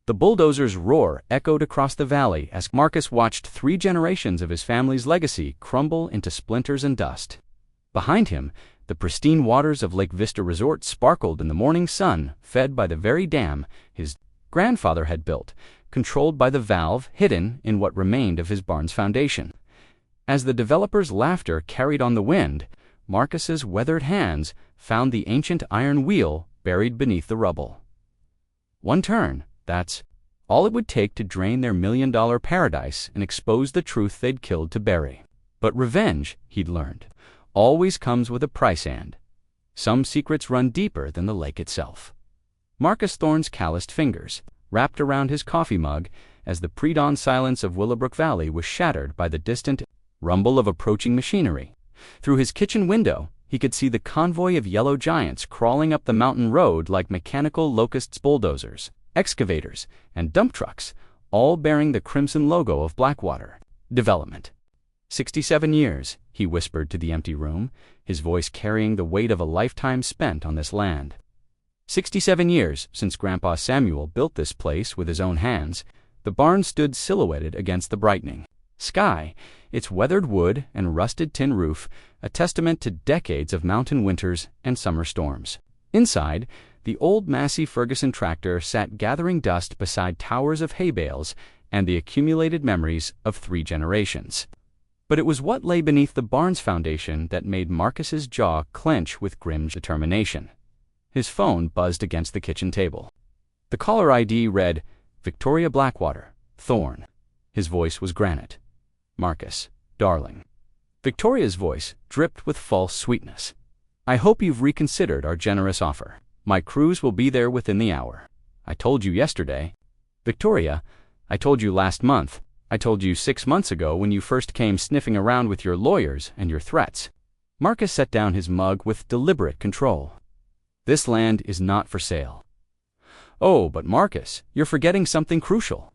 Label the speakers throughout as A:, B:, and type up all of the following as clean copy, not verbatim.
A: The bulldozer's roar echoed across the valley as Marcus watched 3 generations of his family's legacy crumble into splinters and dust. Behind him, the pristine waters of Lake Vista Resort sparkled in the morning sun, fed by the very dam his grandfather had built, controlled by the valve hidden in what remained of his barn's foundation. As the developer's laughter carried on the wind, Marcus's weathered hands found the ancient iron wheel buried beneath the rubble. One turn, that's all it would take to drain their $1 million paradise and expose the truth they'd killed to bury. But revenge, he'd learned, always comes with a price, and some secrets run deeper than the lake itself. Marcus Thorne's calloused fingers wrapped around his coffee mug as the pre-dawn silence of Willowbrook Valley was shattered by the distant rumble of approaching machinery. Through his kitchen window, he could see the convoy of yellow giants crawling up the mountain road like mechanical locusts, bulldozers, excavators, and dump trucks, all bearing the crimson logo of Blackwater Development. 67 years, he whispered to the empty room, his voice carrying the weight of a lifetime spent on this land. 67 years since Grandpa Samuel built this place with his own hands. The barn stood silhouetted against the brightening sky, its weathered wood and rusted tin roof a testament to decades of mountain winters and summer storms. Inside, the old Massey Ferguson tractor sat gathering dust beside towers of hay bales and the accumulated memories of 3 generations. But it was what lay beneath the barn's foundation that made Marcus's jaw clench with grim determination. His phone buzzed against the kitchen table. The caller ID read, Victoria Blackwater, Thorne. His voice was granite. Marcus, darling. Victoria's voice dripped with false sweetness. I hope you've reconsidered our generous offer. My crews will be there within the hour. I told you yesterday. Victoria, I told you last month. I told you 6 months ago when you first came sniffing around with your lawyers and your threats. Marcus set down his mug with deliberate control. This land is not for sale. Oh, but Marcus, you're forgetting something crucial.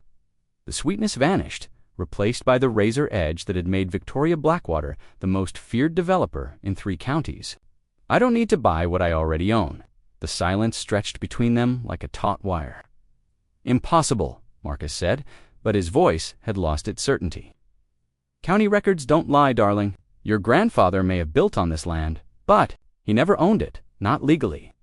A: The sweetness vanished, replaced by the razor edge that had made Victoria Blackwater the most feared developer in 3 counties. I don't need to buy what I already own. The silence stretched between them like a taut wire. Impossible, Marcus said, but his voice had lost its certainty. County records don't lie, darling. Your grandfather may have built on this land, but he never owned it, not legally.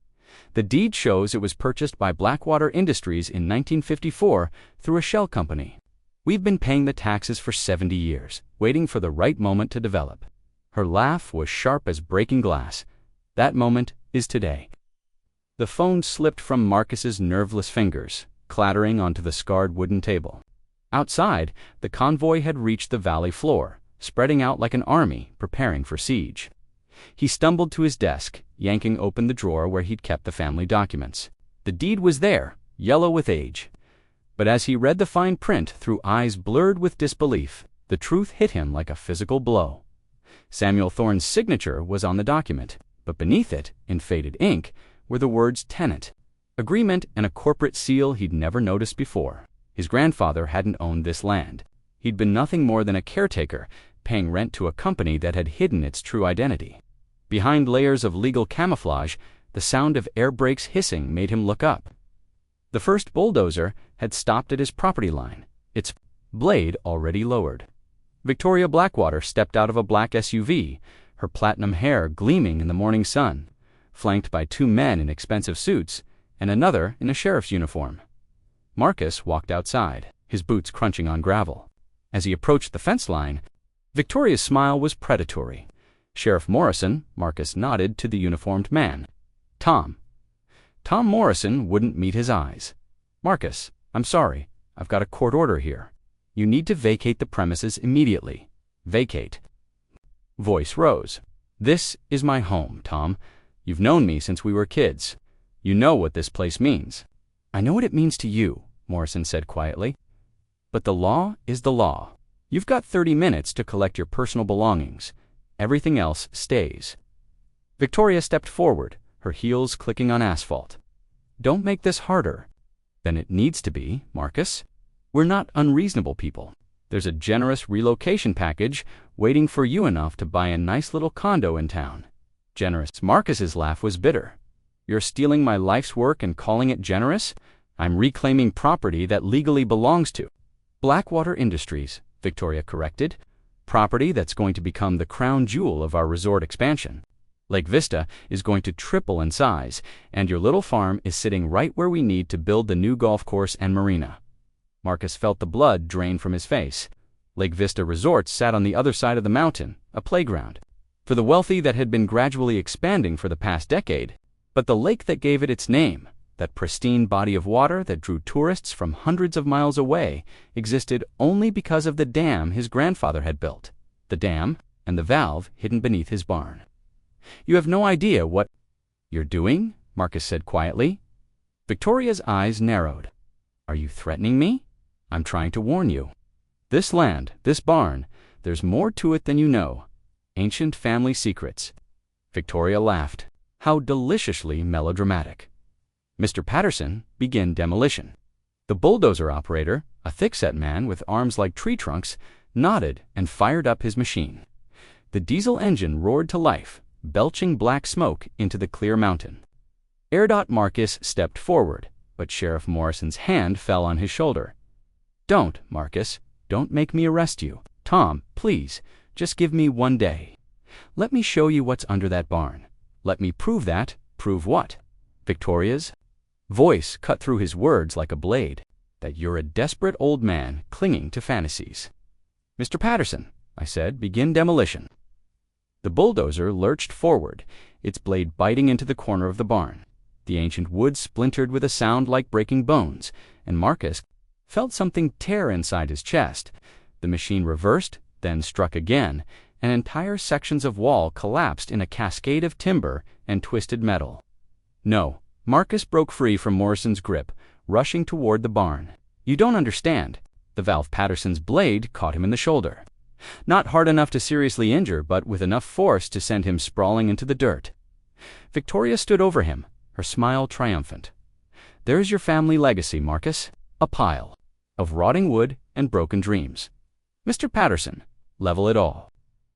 A: The deed shows it was purchased by Blackwater Industries in 1954 through a shell company. We've been paying the taxes for 70 years, waiting for the right moment to develop. Her laugh was sharp as breaking glass. That moment is today. The phone slipped from Marcus's nerveless fingers, clattering onto the scarred wooden table. Outside, the convoy had reached the valley floor, spreading out like an army preparing for siege. He stumbled to his desk, yanking open the drawer where he'd kept the family documents. The deed was there, yellow with age. But as he read the fine print through eyes blurred with disbelief, the truth hit him like a physical blow. Samuel Thorne's signature was on the document, but beneath it, in faded ink, were the words tenant, agreement, and a corporate seal he'd never noticed before. His grandfather hadn't owned this land. He'd been nothing more than a caretaker, paying rent to a company that had hidden its true identity. Behind layers of legal camouflage, the sound of air brakes hissing made him look up. The first bulldozer had stopped at his property line, its blade already lowered. Victoria Blackwater stepped out of a black SUV, her platinum hair gleaming in the morning sun, flanked by 2 men in expensive suits and another in a sheriff's uniform. Marcus walked outside, his boots crunching on gravel. As he approached the fence line, Victoria's smile was predatory. Sheriff Morrison, Marcus nodded to the uniformed man. Tom Morrison wouldn't meet his eyes. Marcus, I'm sorry, I've got a court order here. You need to vacate the premises immediately. Vacate. Voice rose. This is my home, Tom. You've known me since we were kids. You know what this place means. I know what it means to you, Morrison said quietly. But the law is the law. You've got 30 minutes to collect your personal belongings. Everything else stays. Victoria stepped forward, her heels clicking on asphalt. Don't make this harder than it needs to be, Marcus. We're not unreasonable people. There's a generous relocation package waiting for you enough to buy a nice little condo in town. Generous. Marcus's laugh was bitter. You're stealing my life's work and calling it generous? I'm reclaiming property that legally belongs to Blackwater Industries, Victoria corrected. Property that's going to become the crown jewel of our resort expansion. Lake Vista is going to triple in size, and your little farm is sitting right where we need to build the new golf course and marina. Marcus felt the blood drain from his face. Lake Vista Resort sat on the other side of the mountain, a playground for the wealthy that had been gradually expanding for the past decade. But the lake that gave it its name, that pristine body of water that drew tourists from hundreds of miles away, existed only because of the dam his grandfather had built. The dam and the valve hidden beneath his barn. You have no idea what you're doing, Marcus said quietly. Victoria's eyes narrowed. Are you threatening me? I'm trying to warn you. This land, this barn, there's more to it than you know. Ancient family secrets. Victoria laughed. How deliciously melodramatic. Mr. Patterson, begin demolition. The bulldozer operator, a thick-set man with arms like tree trunks, nodded and fired up his machine. The diesel engine roared to life, belching black smoke into the clear mountain. AirDot Marcus stepped forward, but Sheriff Morrison's hand fell on his shoulder. Don't, Marcus. Don't make me arrest you. Tom, please, just give me one day. Let me show you what's under that barn. Let me prove that. Prove what? Victoria's voice cut through his words like a blade. That you're a desperate old man clinging to fantasies. Mr. Patterson, I said, begin demolition. The bulldozer lurched forward, its blade biting into the corner of the barn. The ancient wood splintered with a sound like breaking bones, and Marcus felt something tear inside his chest. The machine reversed, then struck again, and entire sections of wall collapsed in a cascade of timber and twisted metal. No, Marcus broke free from Morrison's grip, rushing toward the barn. You don't understand. The valve Patterson's blade caught him in the shoulder. Not hard enough to seriously injure, but with enough force to send him sprawling into the dirt. Victoria stood over him, her smile triumphant. There's your family legacy, Marcus. A pile of rotting wood and broken dreams. Mr. Patterson, level it all.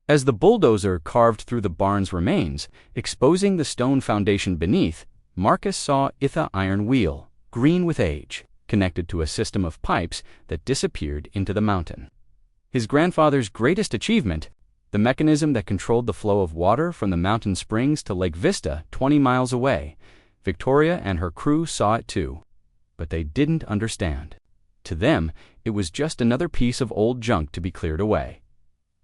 A: As the bulldozer carved through the barn's remains, exposing the stone foundation beneath, Marcus saw Itha iron wheel, green with age, connected to a system of pipes that disappeared into the mountain. His grandfather's greatest achievement, the mechanism that controlled the flow of water from the mountain springs to Lake Vista 20 miles away. Victoria and her crew saw it too. But they didn't understand. To them, it was just another piece of old junk to be cleared away.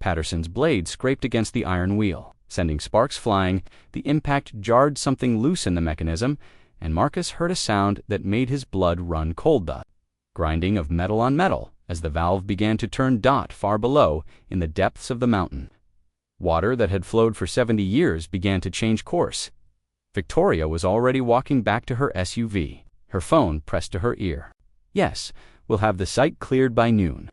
A: Patterson's blade scraped against the iron wheel, sending sparks flying. The impact jarred something loose in the mechanism, and Marcus heard a sound that made his blood run cold. The grinding of metal on metal as the valve began to turn dot far below in the depths of the mountain. Water that had flowed for 70 years began to change course. Victoria was already walking back to her SUV, her phone pressed to her ear. Yes, we'll have the site cleared by noon.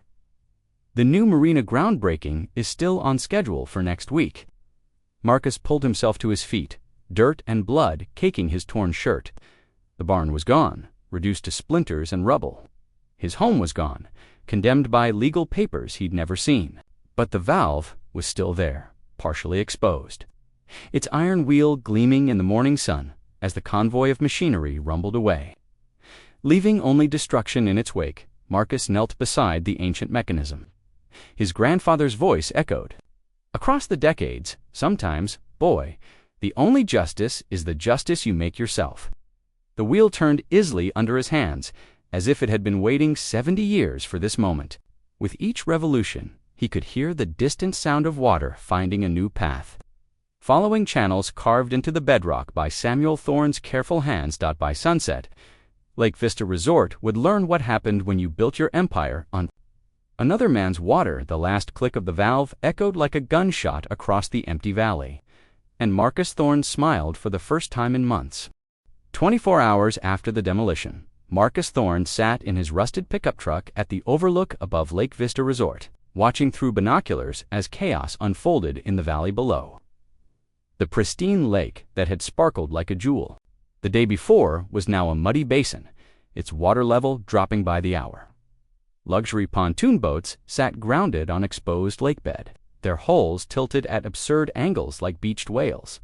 A: The new marina groundbreaking is still on schedule for next week. Marcus pulled himself to his feet, dirt and blood caking his torn shirt. The barn was gone, reduced to splinters and rubble. His home was gone, condemned by legal papers he'd never seen. But the valve was still there, partially exposed, its iron wheel gleaming in the morning sun as the convoy of machinery rumbled away. Leaving only destruction in its wake, Marcus knelt beside the ancient mechanism. His grandfather's voice echoed. Across the decades, sometimes, boy, the only justice is the justice you make yourself. The wheel turned easily under his hands, as if it had been waiting 70 years for this moment. With each revolution, he could hear the distant sound of water finding a new path. Following channels carved into the bedrock by Samuel Thorne's careful hands. By sunset, Lake Vista Resort would learn what happened when you built your empire on another man's water. The last click of the valve echoed like a gunshot across the empty valley, and Marcus Thorne smiled for the first time in months. 24 hours after the demolition, Marcus Thorne sat in his rusted pickup truck at the overlook above Lake Vista Resort, watching through binoculars as chaos unfolded in the valley below. The pristine lake that had sparkled like a jewel the day before was now a muddy basin, its water level dropping by the hour. Luxury pontoon boats sat grounded on exposed lakebed, their hulls tilted at absurd angles like beached whales.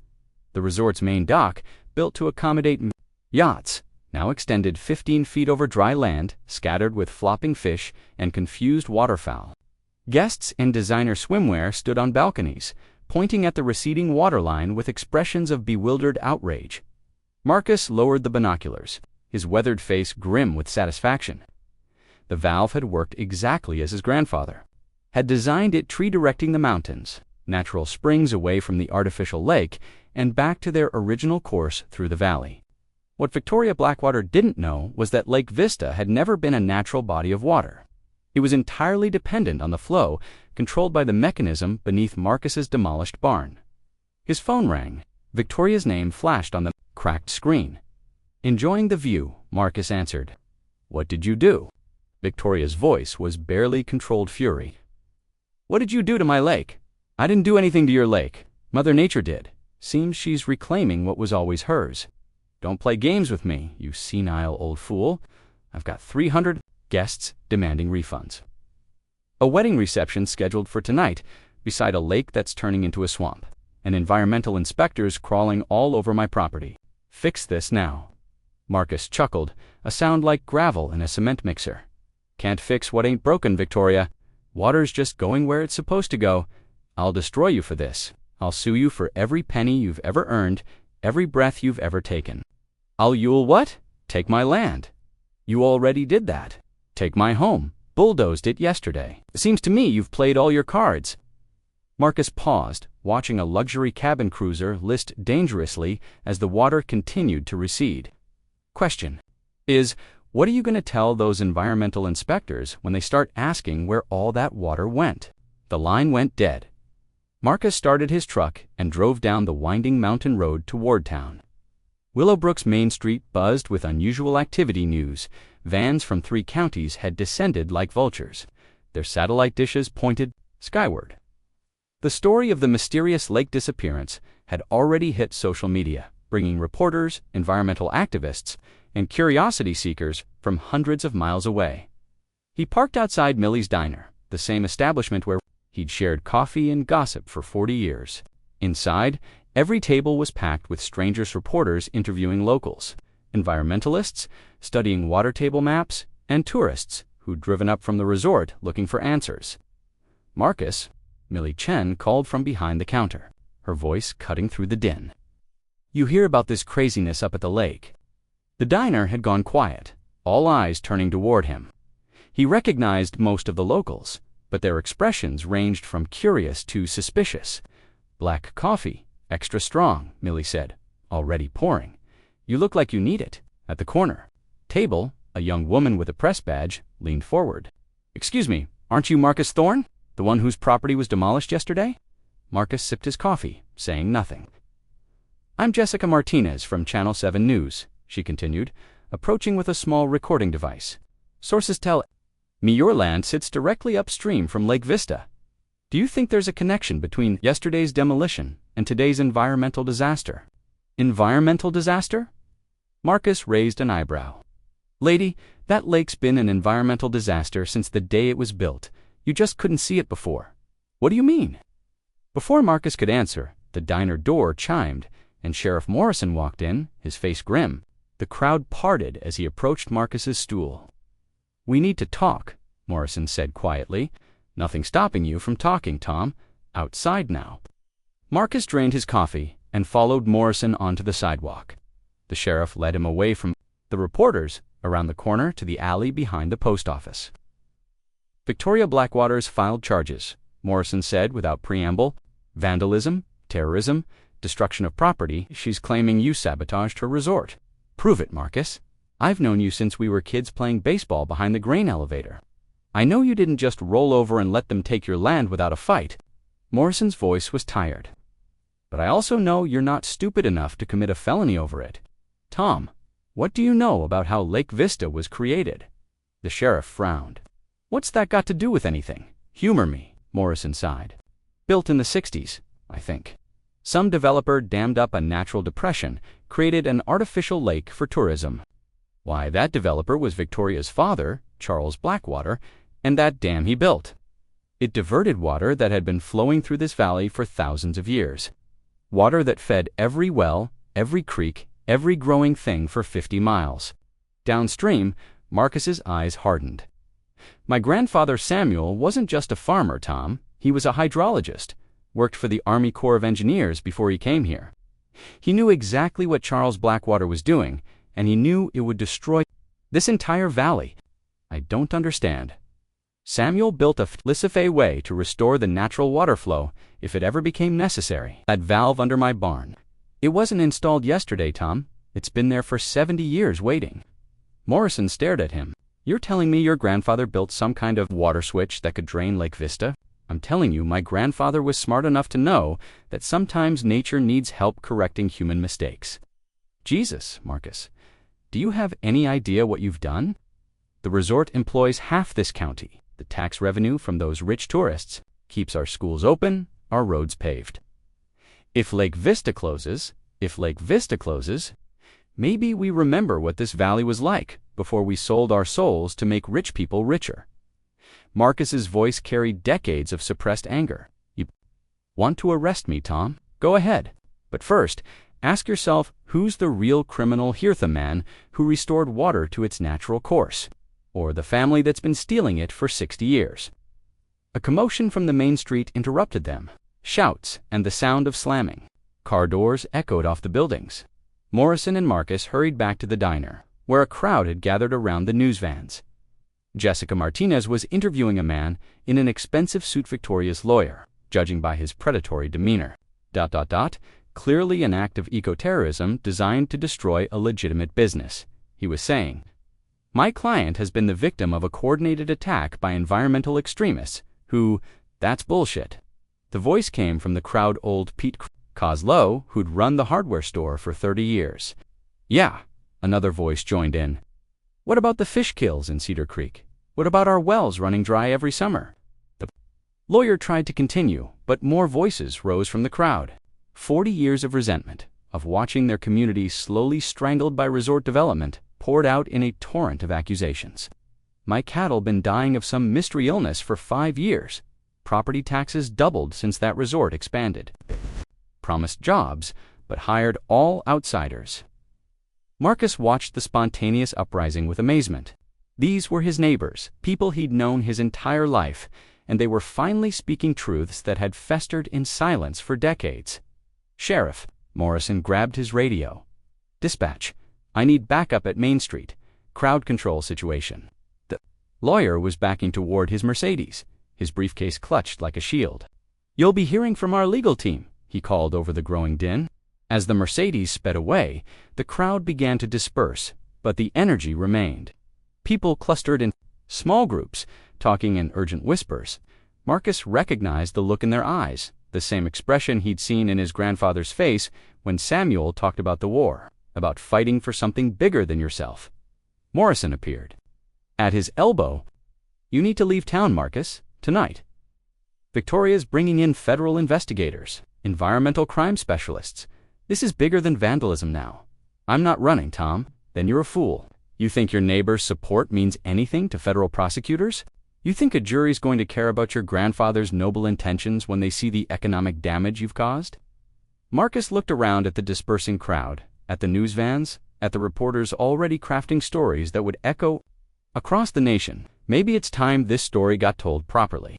A: The resort's main dock, built to accommodate yachts, now extended 15 feet over dry land, scattered with flopping fish and confused waterfowl. Guests in designer swimwear stood on balconies, pointing at the receding waterline with expressions of bewildered outrage. Marcus lowered the binoculars, his weathered face grim with satisfaction. The valve had worked exactly as his grandfather had designed it, tree-directing the mountains, natural springs away from the artificial lake, and back to their original course through the valley. What Victoria Blackwater didn't know was that Lake Vista had never been a natural body of water. It was entirely dependent on the flow, controlled by the mechanism beneath Marcus's demolished barn. His phone rang. Victoria's name flashed on the cracked screen. "Enjoying the view," Marcus answered. "What did you do?" Victoria's voice was barely controlled fury. "What did you do to my lake?" "I didn't do anything to your lake. Mother Nature did. Seems she's reclaiming what was always hers." "Don't play games with me, you senile old fool. I've got 300 guests demanding refunds. A wedding reception scheduled for tonight beside a lake that's turning into a swamp, and environmental inspectors crawling all over my property. Fix this now." Marcus chuckled, a sound like gravel in a cement mixer. "Can't fix what ain't broken, Victoria. Water's just going where it's supposed to go. I'll destroy you for this. I'll sue you for every penny you've ever earned, every breath you've ever taken." "You'll what?" "Take my land." "You already did that." "Take my home. Bulldozed it yesterday. It seems to me you've played all your cards." Marcus paused, watching a luxury cabin cruiser list dangerously as the water continued to recede. Question is, what are you going to tell those environmental inspectors when they start asking where all that water went? The line went dead. Marcus started his truck and drove down the winding mountain road toward town. Willowbrook's Main Street buzzed with unusual activity news. Vans from 3 counties had descended like vultures, their satellite dishes pointed skyward. The story of the mysterious lake disappearance had already hit social media, bringing reporters, environmental activists, and curiosity seekers from hundreds of miles away. He parked outside Millie's Diner, the same establishment where he'd shared coffee and gossip for 40 years. Inside, every table was packed with strangers, reporters interviewing locals, environmentalists studying water table maps, and tourists who'd driven up from the resort looking for answers. "Marcus," Millie Chen called from behind the counter, her voice cutting through the din. "You hear about this craziness up at the lake?" The diner had gone quiet, all eyes turning toward him. He recognized most of the locals, but their expressions ranged from curious to suspicious. "Black coffee, extra strong," Millie said, already pouring. "You look like you need it." At the corner table, a young woman with a press badge leaned forward. "Excuse me, aren't you Marcus Thorne, the one whose property was demolished yesterday?" Marcus sipped his coffee, saying nothing. "I'm Jessica Martinez from Channel 7 News," she continued, approaching with a small recording device. "Sources tell me your land sits directly upstream from Lake Vista. Do you think there's a connection between yesterday's demolition and today's environmental disaster?" "Environmental disaster?" Marcus raised an eyebrow. "Lady, that lake's been an environmental disaster since the day it was built. You just couldn't see it before." "What do you mean?" Before Marcus could answer, the diner door chimed, and Sheriff Morrison walked in, his face grim. The crowd parted as he approached Marcus's stool. "We need to talk," Morrison said quietly. "Nothing stopping you from talking, Tom. Outside now." Marcus drained his coffee and followed Morrison onto the sidewalk. The sheriff led him away from the reporters, around the corner to the alley behind the post office. "Victoria Blackwater's filed charges," Morrison said without preamble. "Vandalism, terrorism, destruction of property. She's claiming you sabotaged her resort." "Prove it, Marcus. I've known you since we were kids playing baseball behind the grain elevator. I know you didn't just roll over and let them take your land without a fight." Morrison's voice was tired. "But I also know you're not stupid enough to commit a felony over it. Tom, what do you know about how Lake Vista was created?" The sheriff frowned. "What's that got to do with anything? Humor me," Morrison sighed. "Built in the 60s, I think. Some developer dammed up a natural depression, created an artificial lake for tourism. Why, that developer was Victoria's father, Charles Blackwater, and that dam he built. It diverted water that had been flowing through this valley for thousands of years. Water that fed every well, every creek, every growing thing for 50 miles. Downstream, Marcus's eyes hardened. My grandfather Samuel wasn't just a farmer, Tom. He was a hydrologist, worked for the Army Corps of Engineers before he came here. He knew exactly what Charles Blackwater was doing, and he knew it would destroy this entire valley. I don't understand. Samuel built a laissez-faire way to restore the natural water flow if it ever became necessary. That valve under my barn. It wasn't installed yesterday, Tom. It's been there for 70 years waiting. Morrison stared at him. You're telling me your grandfather built some kind of water switch that could drain Lake Vista? I'm telling you, my grandfather was smart enough to know that sometimes nature needs help correcting human mistakes. Jesus, Marcus, do you have any idea what you've done? The resort employs half this county. The tax revenue from those rich tourists keeps our schools open, our roads paved. If Lake Vista closes, maybe we remember what this valley was like before we sold our souls to make rich people richer. Marcus's voice carried decades of suppressed anger. You want to arrest me, Tom? Go ahead. But first, ask yourself who's the real criminal here, the man who restored water to its natural course, or the family that's been stealing it for 60 years. A commotion from the main street interrupted them. Shouts and the sound of slamming. Car doors echoed off the buildings. Morrison and Marcus hurried back to the diner, where a crowd had gathered around the news vans. Jessica Martinez was interviewing a man in an expensive suit, Victoria's lawyer, judging by his predatory demeanor. Clearly an act of eco-terrorism designed to destroy a legitimate business. He was saying, my client has been the victim of a coordinated attack by environmental extremists who, that's bullshit. The voice came from the crowd old Pete Coslow, who'd run the hardware store for 30 years. Yeah, another voice joined in. What about the fish kills in Cedar Creek? What about our wells running dry every summer? The lawyer tried to continue, but more voices rose from the crowd. 40 years of resentment, of watching their community slowly strangled by resort development, poured out in a torrent of accusations. My cattle been dying of some mystery illness for 5 years. Property taxes doubled since that resort expanded. Promised jobs, but hired all outsiders. Marcus watched the spontaneous uprising with amazement. These were his neighbors, people he'd known his entire life, and they were finally speaking truths that had festered in silence for decades. Sheriff, Morrison grabbed his radio. Dispatch, I need backup at Main Street. Crowd control situation. The lawyer was backing toward his Mercedes, his briefcase clutched like a shield. You'll be hearing from our legal team, he called over the growing din. As the Mercedes sped away, the crowd began to disperse, but the energy remained. People clustered in small groups, talking in urgent whispers. Marcus recognized the look in their eyes, the same expression he'd seen in his grandfather's face when Samuel talked about the war, about fighting for something bigger than yourself. Morrison appeared. At his elbow, you need to leave town, Marcus, tonight. Victoria's bringing in federal investigators, environmental crime specialists. This is bigger than vandalism now. I'm not running, Tom. Then you're a fool. You think your neighbor's support means anything to federal prosecutors? You think a jury's going to care about your grandfather's noble intentions when they see the economic damage you've caused? Marcus looked around at the dispersing crowd, at the news vans, at the reporters already crafting stories that would echo across the nation. Maybe it's time this story got told properly.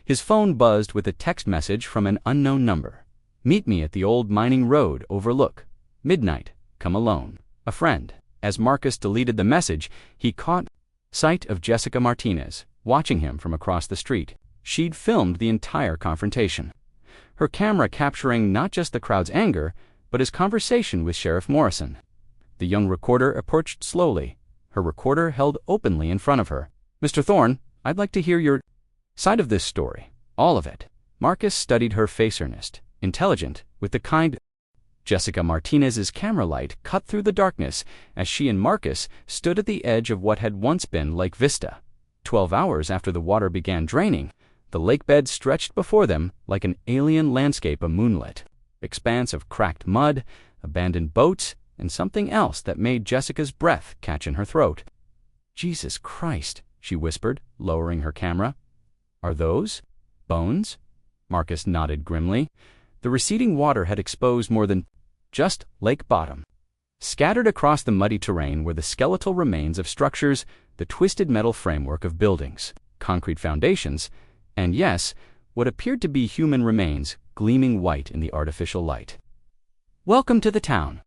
A: His phone buzzed with a text message from an unknown number. Meet me at the old mining road overlook. Midnight. Come alone. A friend. As Marcus deleted the message, he caught sight of Jessica Martinez, watching him from across the street. She'd filmed the entire confrontation, her camera capturing not just the crowd's anger, but his conversation with Sheriff Morrison. The young recorder approached slowly, her recorder held openly in front of her. Mr. Thorne, I'd like to hear your side of this story. All of it. Marcus studied her face, earnest, intelligent, with the kind. Jessica Martinez's camera light cut through the darkness as she and Marcus stood at the edge of what had once been Lake Vista. 12 hours after the water began draining, the lake bed stretched before them like an alien landscape, a moonlit expanse of cracked mud, abandoned boats, and something else that made Jessica's breath catch in her throat. Jesus Christ, she whispered, lowering her camera. Are those bones? Marcus nodded grimly. The receding water had exposed more than just lake bottom. Scattered across the muddy terrain were the skeletal remains of structures, the twisted metal framework of buildings, concrete foundations, and yes, what appeared to be human remains gleaming white in the artificial light. "Welcome to the town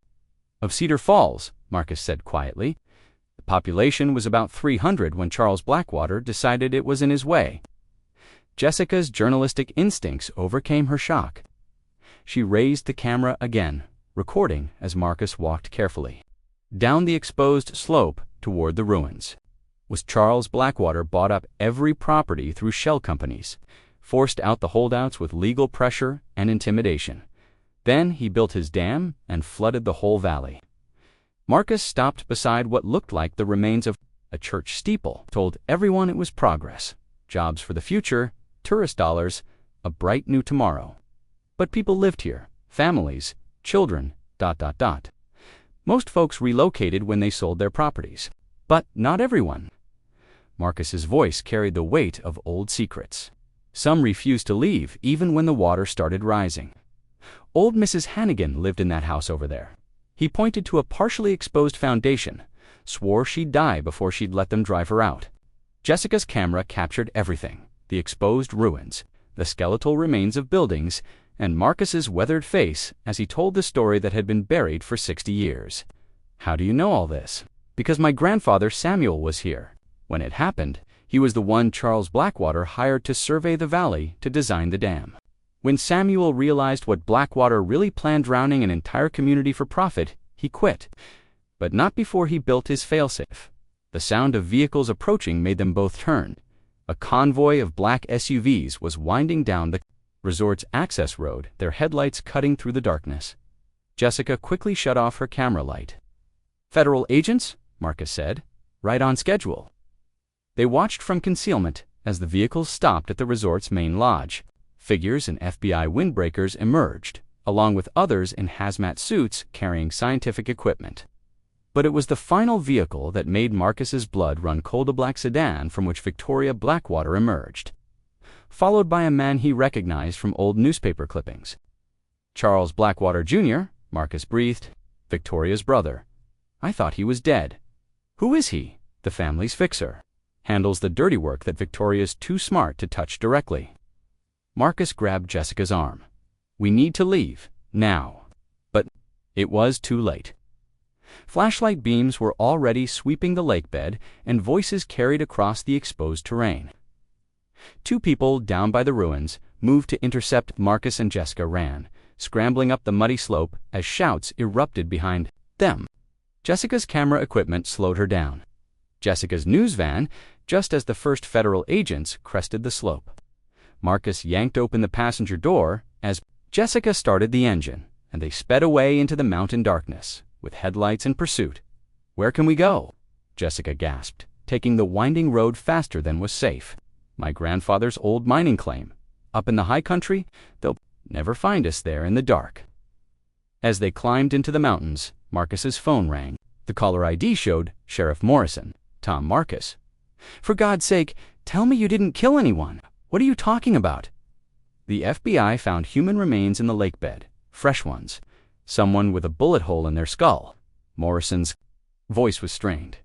A: of Cedar Falls," Marcus said quietly. The population was about 300 when Charles Blackwater decided it was in his way. Jessica's journalistic instincts overcame her shock. She raised the camera again, recording as Marcus walked carefully down the exposed slope toward the ruins. Was Charles Blackwater bought up every property through shell companies, forced out the holdouts with legal pressure and intimidation. Then he built his dam and flooded the whole valley. Marcus stopped beside what looked like the remains of a church steeple, told everyone it was progress, jobs for the future, tourist dollars, a bright new tomorrow. But people lived here, families, children, ... Most folks relocated when they sold their properties. But not everyone. Marcus's voice carried the weight of old secrets. Some refused to leave even when the water started rising. Old Mrs. Hannigan lived in that house over there. He pointed to a partially exposed foundation, swore she'd die before she'd let them drive her out. Jessica's camera captured everything: the exposed ruins, the skeletal remains of buildings, and Marcus's weathered face as he told the story that had been buried for 60 years. "How do you know all this?" "Because my grandfather Samuel was here. When it happened, he was the one Charles Blackwater hired to survey the valley to design the dam. When Samuel realized what Blackwater really planned, drowning an entire community for profit, he quit. But not before he built his failsafe." The sound of vehicles approaching made them both turn. A convoy of black SUVs was winding down the resort's access road, their headlights cutting through the darkness. Jessica quickly shut off her camera light. "Federal agents?" Marcus said. "Right on schedule." They watched from concealment as the vehicles stopped at the resort's main lodge. Figures in FBI windbreakers emerged, along with others in hazmat suits carrying scientific equipment. But it was the final vehicle that made Marcus's blood run cold: a black sedan from which Victoria Blackwater emerged, followed by a man he recognized from old newspaper clippings. "Charles Blackwater, Jr.," Marcus breathed. "Victoria's brother. I thought he was dead." "Who is he?" "The family's fixer. Handles the dirty work that Victoria's too smart to touch directly." Marcus grabbed Jessica's arm. "We need to leave, now." But it was too late. Flashlight beams were already sweeping the lakebed, and voices carried across the exposed terrain. Two people down by the ruins moved to intercept. Marcus and Jessica ran, scrambling up the muddy slope as shouts erupted behind them. Jessica's camera equipment slowed her down. Jessica's news van, just as the first federal agents crested the slope. Marcus yanked open the passenger door as Jessica started the engine, and they sped away into the mountain darkness, with headlights in pursuit. "Where can we go?" Jessica gasped, taking the winding road faster than was safe. "My grandfather's old mining claim. Up in the high country, they'll never find us there in the dark." As they climbed into the mountains, Marcus's phone rang. The caller ID showed Sheriff Morrison. "Tom Marcus." "For God's sake, tell me you didn't kill anyone. What are you talking about?" "The FBI found human remains in the lakebed, fresh ones. Someone with a bullet hole in their skull." Morrison's voice was strained.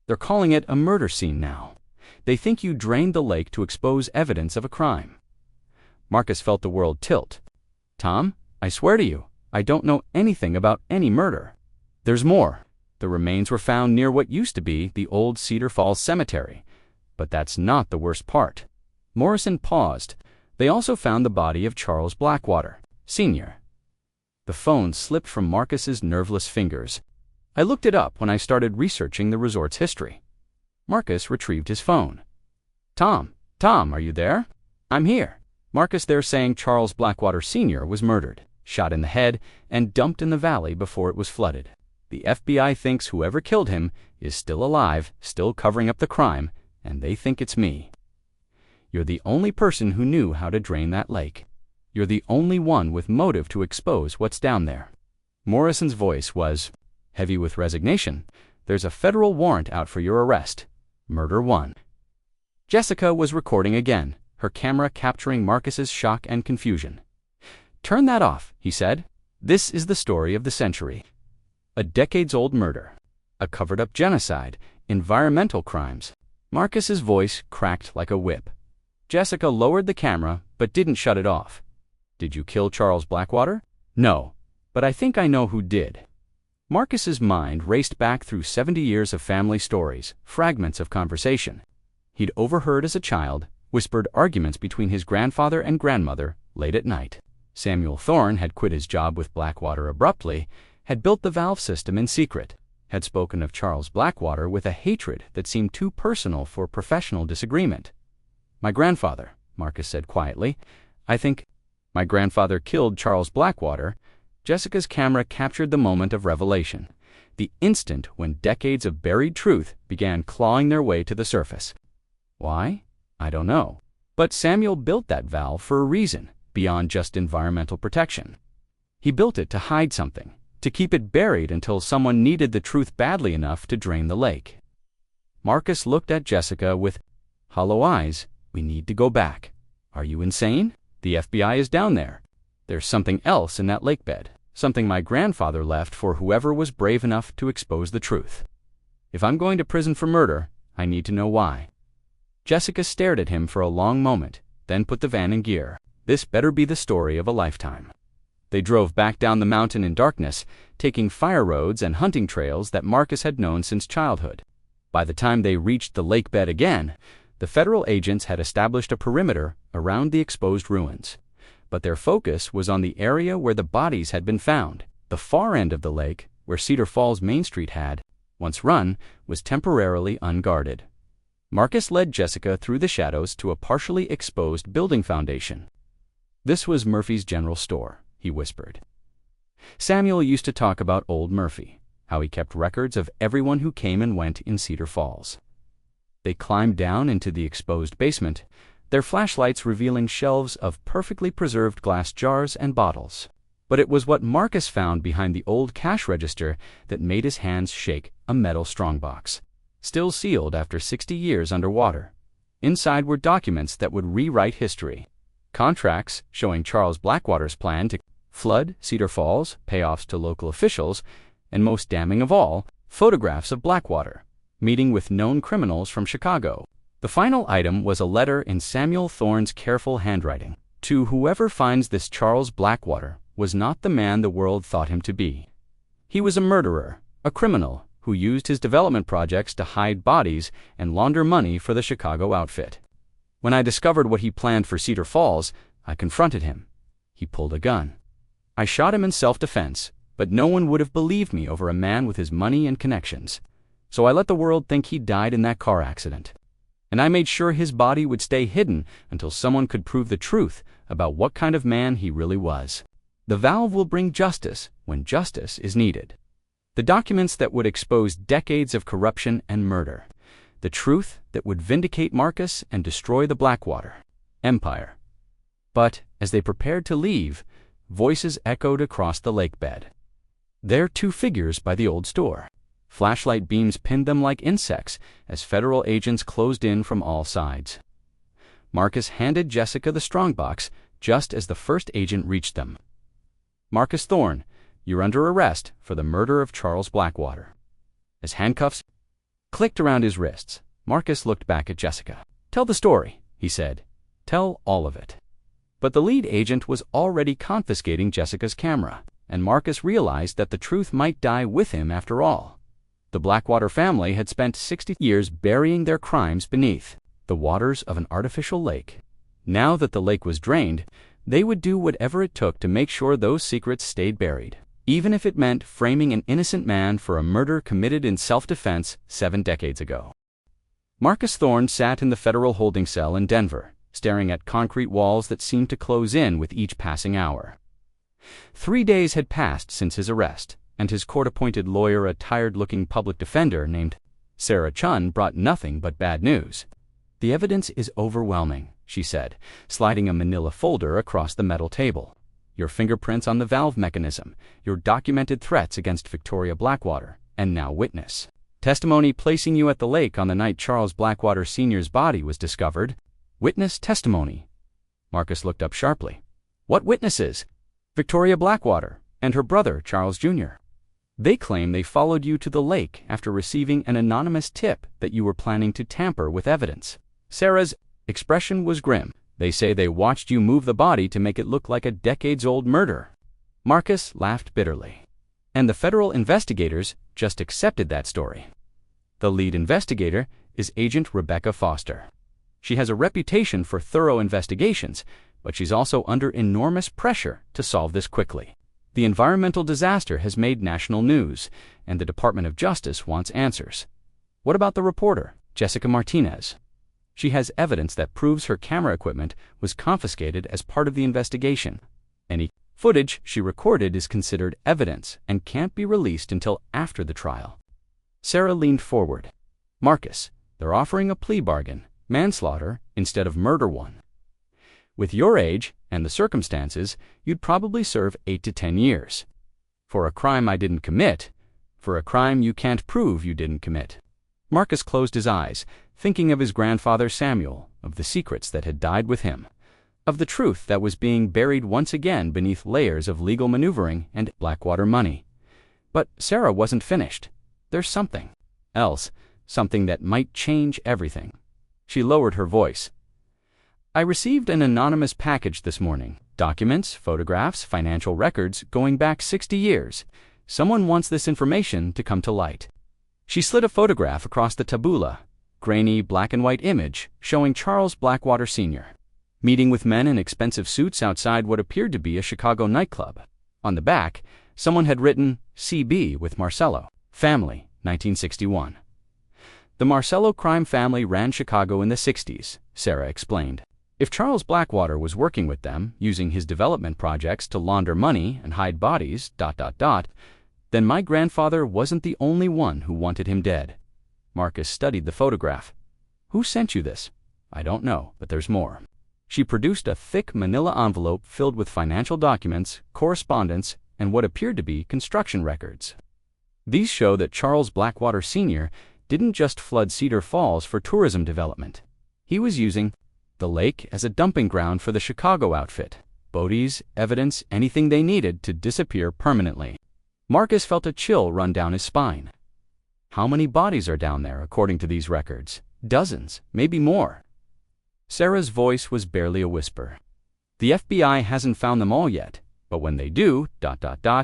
A: "They're calling it a murder scene now. They think you drained the lake to expose evidence of a crime." Marcus felt the world tilt. "Tom, I swear to you, I don't know anything about any murder." "There's more. The remains were found near what used to be the old Cedar Falls Cemetery. But that's not the worst part." Morrison paused. "They also found the body of Charles Blackwater, Sr." The phone slipped from Marcus's nerveless fingers. "I looked it up when I started researching the resort's history." Marcus retrieved his phone. Tom, are you there?" "I'm here." "Marcus, they're saying Charles Blackwater Sr. was murdered, shot in the head, and dumped in the valley before it was flooded. The FBI thinks whoever killed him is still alive, still covering up the crime, and they think it's me. You're the only person who knew how to drain that lake. You're the only one with motive to expose what's down there." Morrison's voice was heavy with resignation. "There's a federal warrant out for your arrest. Murder 1. Jessica was recording again, her camera capturing Marcus's shock and confusion. "Turn that off," he said. "This is the story of the century." A decades-old murder. A covered-up genocide. Environmental crimes. Marcus's voice cracked like a whip. Jessica lowered the camera, but didn't shut it off. Did you kill Charles Blackwater? No, but I think I know who did. Marcus's mind raced back through 70 years of family stories, fragments of conversation. He'd overheard as a child whispered arguments between his grandfather and grandmother late at night. Samuel Thorne had quit his job with Blackwater abruptly, had built the valve system in secret, had spoken of Charles Blackwater with a hatred that seemed too personal for professional disagreement. My grandfather, Marcus said quietly. I think my grandfather killed Charles Blackwater. Jessica's camera captured the moment of revelation, the instant when decades of buried truth began clawing their way to the surface. Why? I don't know. But Samuel built that valve for a reason, beyond just environmental protection. He built it to hide something, to keep it buried until someone needed the truth badly enough to drain the lake. Marcus looked at Jessica with hollow eyes. We need to go back. Are you insane? The FBI is down there. There's something else in that lake bed, something my grandfather left for whoever was brave enough to expose the truth. If I'm going to prison for murder, I need to know why. Jessica stared at him for a long moment, then put the van in gear. This better be the story of a lifetime. They drove back down the mountain in darkness, taking fire roads and hunting trails that Marcus had known since childhood. By the time they reached the lake bed again, the federal agents had established a perimeter around the exposed ruins. But their focus was on the area where the bodies had been found. The far end of the lake, where Cedar Falls Main Street had once run, was temporarily unguarded. Marcus led Jessica through the shadows to a partially exposed building foundation. This was Murphy's General Store, he whispered. Samuel used to talk about old Murphy, how he kept records of everyone who came and went in Cedar Falls. They climbed down into the exposed basement, their flashlights revealing shelves of perfectly preserved glass jars and bottles. But it was what Marcus found behind the old cash register that made his hands shake, a metal strongbox, still sealed after 60 years underwater. Inside were documents that would rewrite history. Contracts showing Charles Blackwater's plan to flood Cedar Falls, payoffs to local officials, and most damning of all, photographs of Blackwater meeting with known criminals from Chicago. The final item was a letter in Samuel Thorne's careful handwriting. To whoever finds this Charles Blackwater was not the man the world thought him to be. He was a murderer, a criminal who used his development projects to hide bodies and launder money for the Chicago outfit. When I discovered what he planned for Cedar Falls, I confronted him. He pulled a gun. I shot him in self-defense, but no one would have believed me over a man with his money and connections. So I let the world think he died in that car accident. And I made sure his body would stay hidden until someone could prove the truth about what kind of man he really was. The valve will bring justice when justice is needed. The documents that would expose decades of corruption and murder. The truth that would vindicate Marcus and destroy the Blackwater empire. But as they prepared to leave, voices echoed across the lake bed. There two figures by the old store. Flashlight beams pinned them like insects as federal agents closed in from all sides. Marcus handed Jessica the strongbox just as the first agent reached them. Marcus Thorne, you're under arrest for the murder of Charles Blackwater. As handcuffs clicked around his wrists, Marcus looked back at Jessica. Tell the story, he said. Tell all of it. But the lead agent was already confiscating Jessica's camera, and Marcus realized that the truth might die with him after all. The Blackwater family had spent 60 years burying their crimes beneath the waters of an artificial lake. Now that the lake was drained, they would do whatever it took to make sure those secrets stayed buried, even if it meant framing an innocent man for a murder committed in self-defense 7 decades ago. Marcus Thorne sat in the federal holding cell in Denver, staring at concrete walls that seemed to close in with each passing hour. 3 days had passed since his arrest, and his court-appointed lawyer, a tired-looking public defender named Sarah Chun, brought nothing but bad news. The evidence is overwhelming, she said, sliding a manila folder across the metal table. Your fingerprints on the valve mechanism, your documented threats against Victoria Blackwater, and now witness testimony placing you at the lake on the night Charles Blackwater Sr.'s body was discovered. Witness testimony. Marcus looked up sharply. What witnesses? Victoria Blackwater and her brother, Charles Jr. They claim they followed you to the lake after receiving an anonymous tip that you were planning to tamper with evidence. Sarah's expression was grim. They say they watched you move the body to make it look like a decades-old murder. Marcus laughed bitterly. And the federal investigators just accepted that story. The lead investigator is Agent Rebecca Foster. She has a reputation for thorough investigations, but she's also under enormous pressure to solve this quickly. The environmental disaster has made national news, and the Department of Justice wants answers. What about the reporter, Jessica Martinez? She has evidence that proves her camera equipment was confiscated as part of the investigation. Any footage she recorded is considered evidence and can't be released until after the trial. Sarah leaned forward. Marcus, they're offering a plea bargain, manslaughter instead of murder one. With your age and the circumstances, you'd probably serve 8 to 10 years. For a crime I didn't commit, for a crime you can't prove you didn't commit. Marcus closed his eyes, thinking of his grandfather Samuel, of the secrets that had died with him, of the truth that was being buried once again beneath layers of legal maneuvering and Blackwater money. But Sarah wasn't finished. There's something else, something that might change everything. She lowered her voice. I received an anonymous package this morning. Documents, photographs, financial records going back 60 years. Someone wants this information to come to light. She slid a photograph across the tabula, grainy black and white image showing Charles Blackwater Sr. meeting with men in expensive suits outside what appeared to be a Chicago nightclub. On the back, someone had written, CB with Marcello, family, 1961. The Marcello crime family ran Chicago in the 60s, Sarah explained. If Charles Blackwater was working with them, using his development projects to launder money and hide bodies, then my grandfather wasn't the only one who wanted him dead. Marcus studied the photograph. Who sent you this? I don't know, but there's more. She produced a thick manila envelope filled with financial documents, correspondence, and what appeared to be construction records. These show that Charles Blackwater Sr. didn't just flood Cedar Falls for tourism development. He was using the lake as a dumping ground for the Chicago outfit. Bodies, evidence, anything they needed to disappear permanently. Marcus felt a chill run down his spine. How many bodies are down there, according to these records? Dozens, maybe more. Sarah's voice was barely a whisper. The FBI hasn't found them all yet, but when they do, the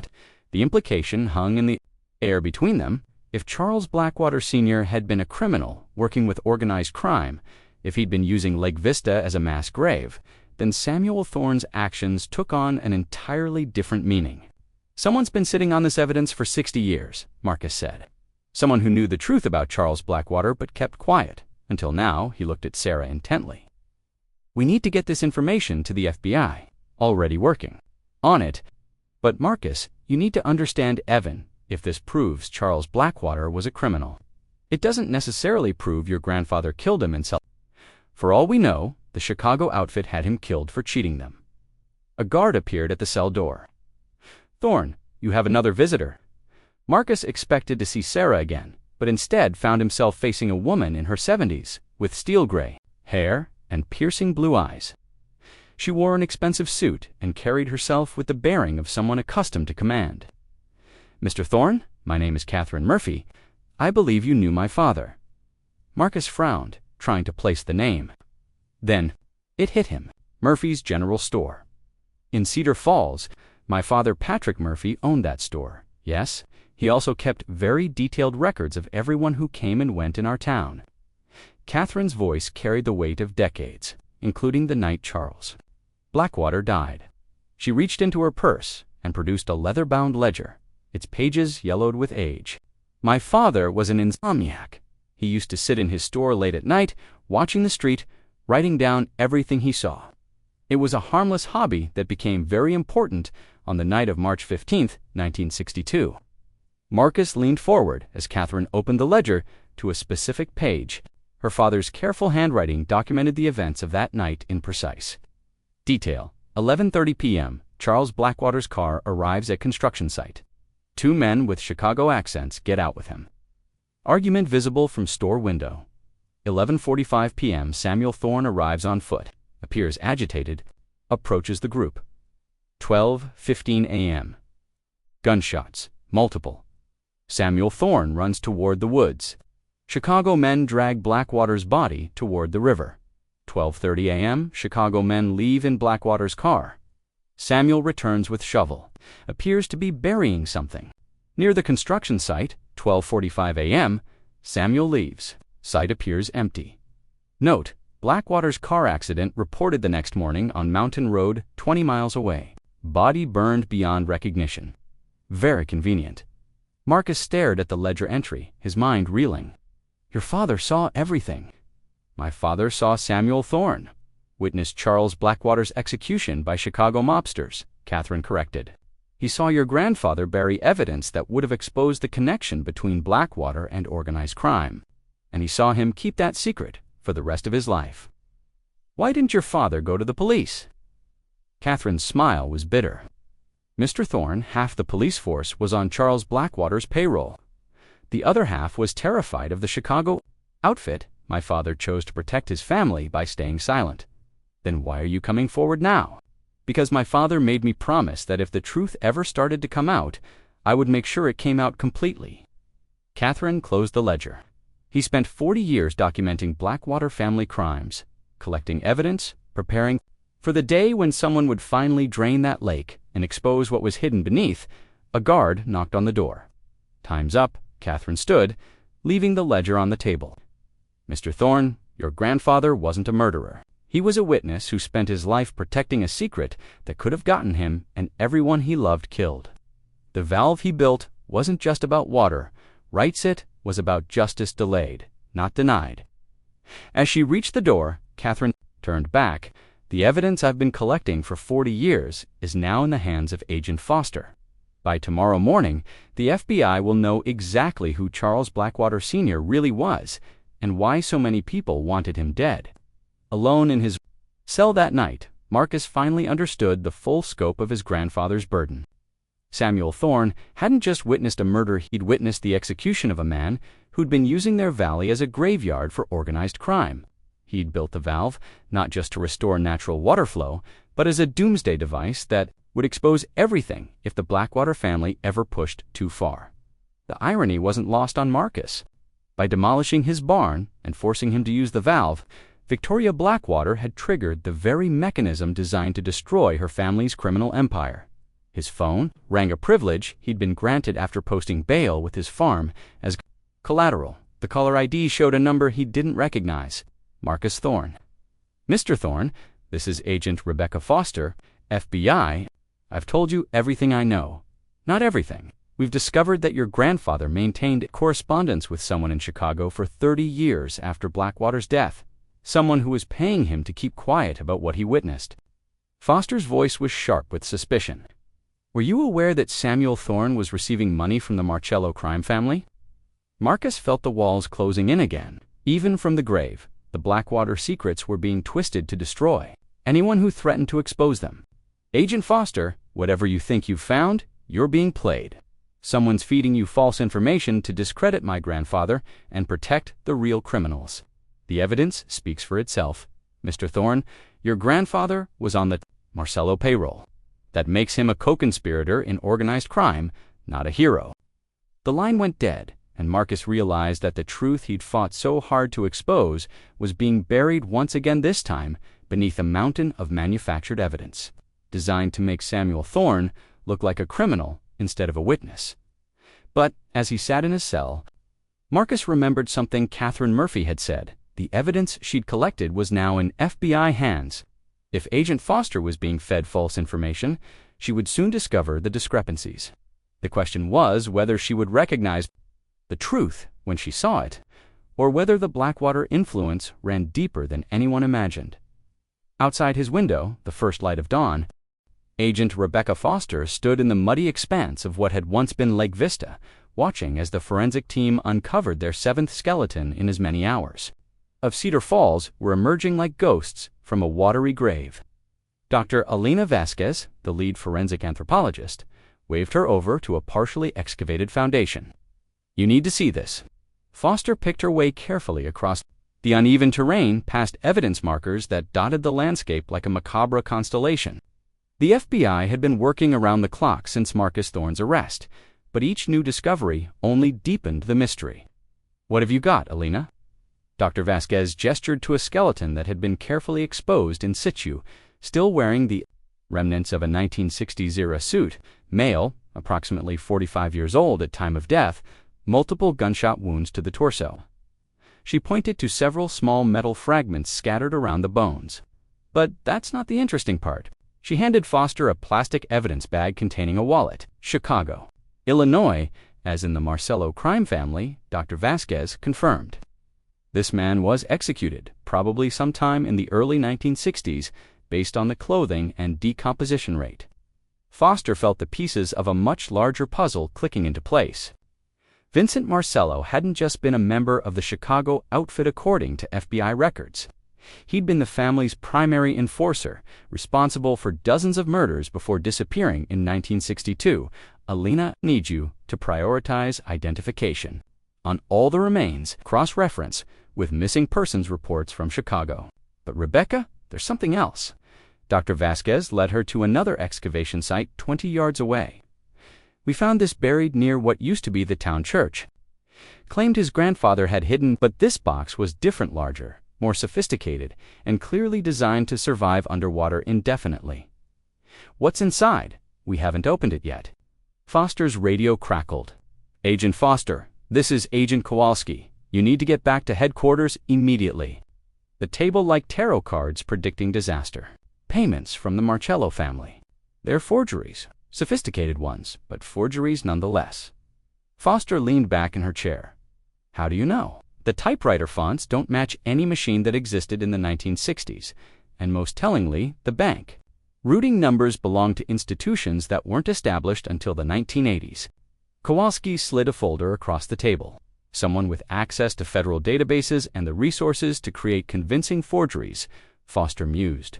A: implication hung in the air between them. If Charles Blackwater Sr. had been a criminal working with organized crime, if he'd been using Lake Vista as a mass grave, then Samuel Thorne's actions took on an entirely different meaning. Someone's been sitting on this evidence for 60 years, Marcus said. Someone who knew the truth about Charles Blackwater but kept quiet. Until now, he looked at Sarah intently. We need to get this information to the FBI, already working on it. But Marcus, you need to understand Evan, if this proves Charles Blackwater was a criminal. It doesn't necessarily prove your grandfather killed him himself. For all we know, the Chicago outfit had him killed for cheating them. A guard appeared at the cell door. Thorne, you have another visitor. Marcus expected to see Sarah again, but instead found himself facing a woman in her 70s, with steel gray hair and piercing blue eyes. She wore an expensive suit and carried herself with the bearing of someone accustomed to command. Mr. Thorne, my name is Catherine Murphy. I believe you knew my father. Marcus frowned, trying to place the name. Then, it hit him. Murphy's General Store. In Cedar Falls, my father Patrick Murphy owned that store. Yes, he also kept very detailed records of everyone who came and went in our town. Catherine's voice carried the weight of decades, including the night Charles Blackwater died. She reached into her purse and produced a leather-bound ledger, its pages yellowed with age. My father was an insomniac. He used to sit in his store late at night, watching the street, writing down everything he saw. It was a harmless hobby that became very important on the night of March 15, 1962. Marcus leaned forward as Catherine opened the ledger to a specific page. Her father's careful handwriting documented the events of that night in precise detail. 11:30 p.m., Charles Blackwater's car arrives at construction site. 2 men with Chicago accents get out with him. Argument visible from store window. 11:45 p.m., Samuel Thorne arrives on foot, appears agitated, approaches the group. 12:15 a.m. Gunshots, multiple, Samuel Thorne runs toward the woods. Chicago men drag Blackwater's body toward the river. 12:30 a.m., Chicago men leave in Blackwater's car. Samuel returns with shovel, appears to be burying something. Near the construction site, 12:45 a.m., Samuel leaves. Site appears empty. Note: Blackwater's car accident reported the next morning on Mountain Road, 20 miles away. Body burned beyond recognition. Very convenient. Marcus stared at the ledger entry, his mind reeling. Your father saw everything. My father saw Samuel Thorne. Witnessed Charles Blackwater's execution by Chicago mobsters, Catherine corrected. He saw your grandfather bury evidence that would have exposed the connection between Blackwater and organized crime. And he saw him keep that secret for the rest of his life. Why didn't your father go to the police? Catherine's smile was bitter. Mr. Thorne, half the police force was on Charles Blackwater's payroll. The other half was terrified of the Chicago outfit. My father chose to protect his family by staying silent. Then why are you coming forward now? Because my father made me promise that if the truth ever started to come out, I would make sure it came out completely. Catherine closed the ledger. He spent 40 years documenting Blackwater family crimes, collecting evidence, preparing for the day when someone would finally drain that lake and expose what was hidden beneath. A guard knocked on the door. Time's up, Catherine stood, leaving the ledger on the table. Mr. Thorne, your grandfather wasn't a murderer. He was a witness who spent his life protecting a secret that could have gotten him and everyone he loved killed. The valve he built wasn't just about water. Writes it was about justice delayed, not denied. As she reached the door, Catherine turned back. The evidence I've been collecting for 40 years is now in the hands of Agent Foster. By tomorrow morning, the FBI will know exactly who Charles Blackwater Sr. really was and why so many people wanted him dead. Alone in his cell that night, Marcus finally understood the full scope of his grandfather's burden. Samuel Thorne hadn't just witnessed a murder, he'd witnessed the execution of a man who'd been using their valley as a graveyard for organized crime. He'd built the valve not just to restore natural water flow, but as a doomsday device that would expose everything if the Blackwater family ever pushed too far. The irony wasn't lost on Marcus. By demolishing his barn and forcing him to use the valve, Victoria Blackwater had triggered the very mechanism designed to destroy her family's criminal empire. His phone rang a privilege he'd been granted after posting bail with his farm as collateral. The caller ID showed a number he didn't recognize. Marcus Thorne. Mr. Thorne, this is Agent Rebecca Foster, FBI. I've told you everything I know. Not everything. We've discovered that your grandfather maintained correspondence with someone in Chicago for 30 years after Blackwater's death. Someone who was paying him to keep quiet about what he witnessed. Foster's voice was sharp with suspicion. Were you aware that Samuel Thorne was receiving money from the Marcello crime family? Marcus felt the walls closing in again. Even from the grave, the Blackwater secrets were being twisted to destroy anyone who threatened to expose them. Agent Foster, whatever you think you've found, you're being played. Someone's feeding you false information to discredit my grandfather and protect the real criminals. The evidence speaks for itself. Mr. Thorne, your grandfather was on the Marcello payroll. That makes him a co-conspirator in organized crime, not a hero. The line went dead, and Marcus realized that the truth he'd fought so hard to expose was being buried once again, this time beneath a mountain of manufactured evidence, designed to make Samuel Thorne look like a criminal instead of a witness. But as he sat in his cell, Marcus remembered something Catherine Murphy had said. The evidence she'd collected was now in FBI hands. If Agent Foster was being fed false information, she would soon discover the discrepancies. The question was whether she would recognize the truth when she saw it, or whether the Blackwater influence ran deeper than anyone imagined. Outside his window, the first light of dawn, Agent Rebecca Foster stood in the muddy expanse of what had once been Lake Vista, watching as the forensic team uncovered their 7th skeleton in as many hours. Of Cedar Falls were emerging like ghosts from a watery grave. Dr. Alina Vasquez, the lead forensic anthropologist, waved her over to a partially excavated foundation. You need to see this. Foster picked her way carefully across the uneven terrain past evidence markers that dotted the landscape like a macabre constellation. The FBI had been working around the clock since Marcus Thorne's arrest, but each new discovery only deepened the mystery. "What have you got, Alina?" Dr. Vasquez gestured to a skeleton that had been carefully exposed in situ, still wearing the remnants of a 1960s era suit, male, approximately 45 years old at time of death, multiple gunshot wounds to the torso. She pointed to several small metal fragments scattered around the bones. But that's not the interesting part. She handed Foster a plastic evidence bag containing a wallet. Chicago, Illinois, as in the Marcello crime family, Dr. Vasquez confirmed. This man was executed, probably sometime in the early 1960s, based on the clothing and decomposition rate. Foster felt the pieces of a much larger puzzle clicking into place. Vincent Marcello hadn't just been a member of the Chicago outfit according to FBI records. He'd been the family's primary enforcer, responsible for dozens of murders before disappearing in 1962. Alina needs you to prioritize identification on all the remains, cross-reference with missing persons reports from Chicago. But Rebecca, there's something else. Dr. Vasquez led her to another excavation site 20 yards away. "We found this buried near what used to be the town church." Claimed his grandfather had hidden, but this box was different, larger, more sophisticated, and clearly designed to survive underwater indefinitely. "What's inside? We haven't opened it yet." Foster's radio crackled. "Agent Foster, this is Agent Kowalski. You need to get back to headquarters immediately." The table like tarot cards predicting disaster. Payments from the Marcello family. They're forgeries. Sophisticated ones, but forgeries nonetheless. Foster leaned back in her chair. "How do you know?" "The typewriter fonts don't match any machine that existed in the 1960s, and most tellingly, the bank. Routing numbers belong to institutions that weren't established until the 1980s. Kowalski slid a folder across the table. "Someone with access to federal databases and the resources to create convincing forgeries," Foster mused.